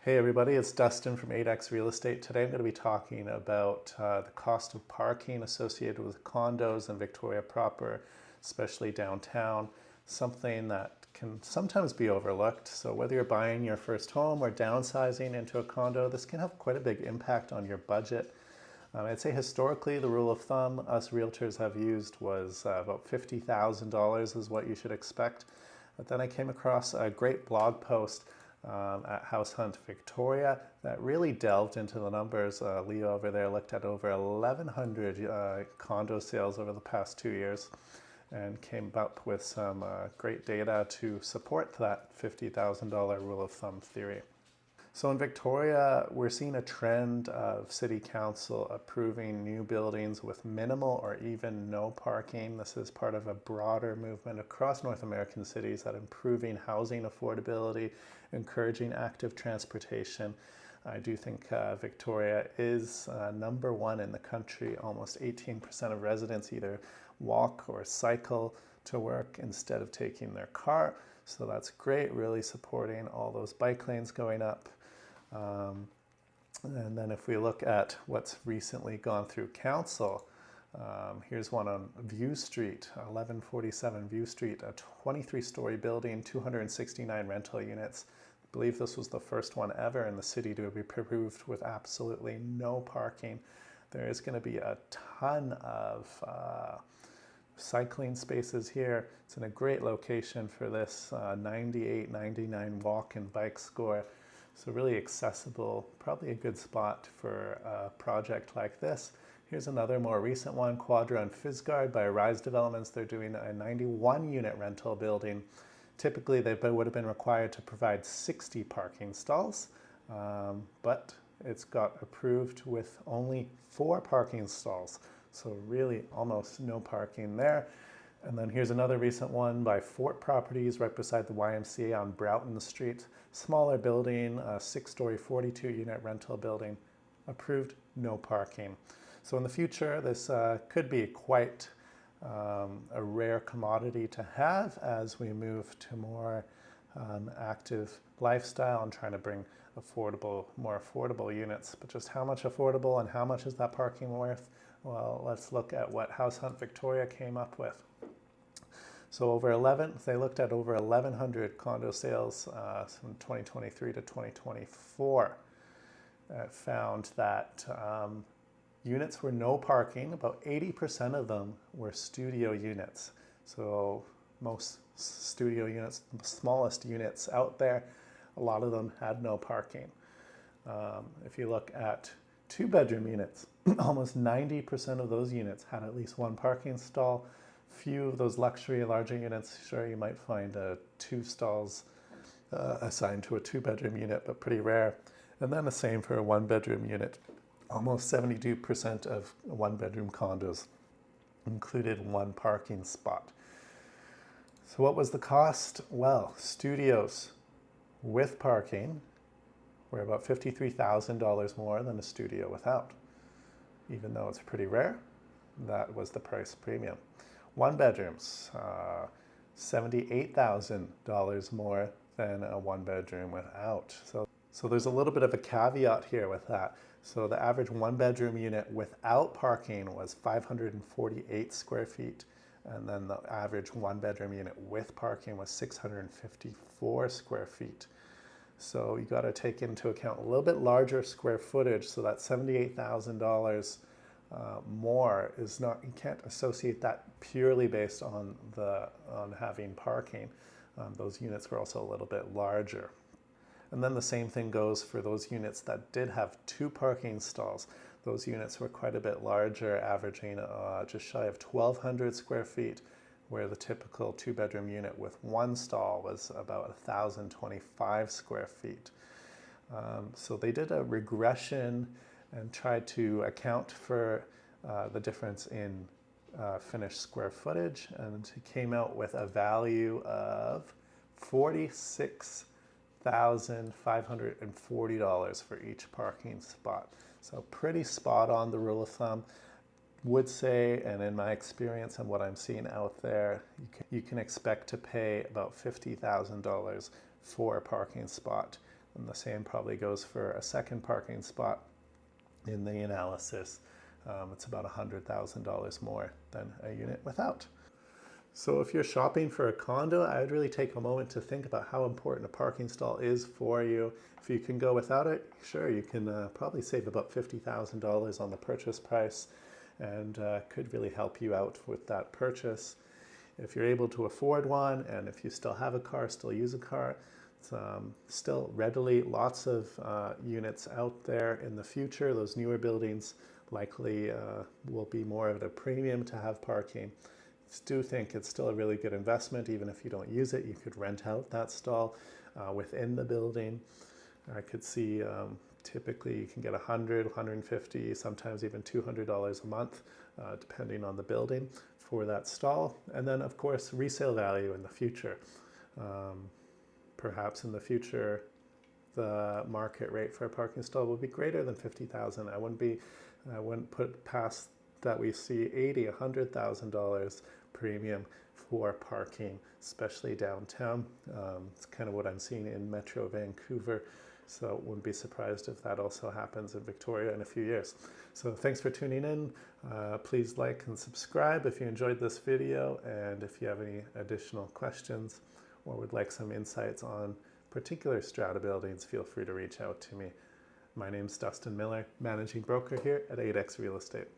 Hey everybody, it's Dustin from 8X Real Estate. Today I'm going to be talking about the cost of parking associated with condos in Victoria proper, especially downtown, something that can sometimes be overlooked. So whether you're buying your first home or downsizing into a condo, this can have quite a big impact on your budget. I'd say historically the rule of thumb us realtors have used was about $50,000 is what you should expect. But then I came across a great blog post at House Hunt Victoria that really delved into the numbers. Leo over there looked at over 1,100 condo sales over the past 2 years and came up with some great data to support that $50,000 rule of thumb theory. So in Victoria, we're seeing a trend of City Council approving new buildings with minimal or even no parking. This is part of a broader movement across North American cities at improving housing affordability, encouraging active transportation. I do think Victoria is number one in the country. Almost 18% of residents either walk or cycle to work instead of taking their car. So that's great, really supporting all those bike lanes going up. And then if we look at what's recently gone through council, here's one on View Street, 1147 View Street, a 23-story building, 269 rental units. I believe this was the first one ever in the city to be approved with absolutely no parking. There is going to be a ton of cycling spaces here. It's in a great location for this 98, 99 walk and bike score. So really accessible, probably a good spot for a project like this. Here's another more recent one, Quadra and Fizgard by Rise Developments. They're doing a 91 unit rental building. Typically they would have been required to provide 60 parking stalls, but it's got approved with only 4 parking stalls. So really almost no parking there. And then here's another recent one by Fort Properties right beside the YMCA on Broughton Street. Smaller building, a 6-story, 42-unit rental building. Approved, no parking. So in the future, this could be quite a rare commodity to have as we move to more active lifestyle and trying to bring more affordable units. But just how much affordable and how much is that parking worth? Well, let's look at what House Hunt Victoria came up with. So they looked at over 1,100 condo sales from 2023 to 2024. Found that units were no parking. About 80% of them were studio units. So most studio units, the smallest units out there, a lot of them had no parking. If you look at 2-bedroom units, almost 90% of those units had at least one parking stall. Few of those luxury larger units, sure, you might find 2 stalls assigned to a 2-bedroom unit, but pretty rare. And then the same for a 1-bedroom unit. Almost 72% of 1-bedroom condos included 1 parking spot. So what was the cost? Well, studios with parking were about $53,000 more than a studio without. Even though it's pretty rare, that was the price premium. 1-bedrooms, $78,000 more than a 1-bedroom without. So there's a little bit of a caveat here with that. So the average 1-bedroom unit without parking was 548 square feet. And then the average 1-bedroom unit with parking was 654 square feet. So you got to take into account a little bit larger square footage. So that $78,000 more is not, you can't associate that purely based on having parking. Those units were also a little bit larger. And then the same thing goes for those units that did have 2 parking stalls. Those units were quite a bit larger, averaging just shy of 1,200 square feet, where the typical 2-bedroom unit with 1 stall was about 1,025 square feet. So they did a regression and tried to account for the difference in finished square footage, and came out with a value of $46,540 for each parking spot. So pretty spot on the rule of thumb. Would say, and in my experience and what I'm seeing out there, you can expect to pay about $50,000 for a parking spot. And the same probably goes for a second parking spot in the analysis. It's about $100,000 more than a unit without. So if you're shopping for a condo, I would really take a moment to think about how important a parking stall is for you. If you can go without it, sure, you can probably save about $50,000 on the purchase price, and could really help you out with that purchase. If you're able to afford one, and if you still have a car, still use a car, it's still readily lots of units out there in the future. Those newer buildings likely will be more at a premium to have parking. I do think it's still a really good investment. Even if you don't use it, you could rent out that stall within the building. I could see typically you can get $100, $150, sometimes even $200 a month, depending on the building, for that stall. And then of course resale value in the future. Perhaps in the future the market rate for a parking stall will be greater than $50,000. I wouldn't put past that we see $80,000, $100,000 premium for parking, especially downtown. It's kind of what I'm seeing in Metro Vancouver. So wouldn't be surprised if that also happens in Victoria in a few years. So thanks for tuning in. Please like and subscribe if you enjoyed this video, and if you have any additional questions or would like some insights on particular strata buildings, feel free to reach out to me. My name's Dustin Miller, managing broker here at 8X Real Estate.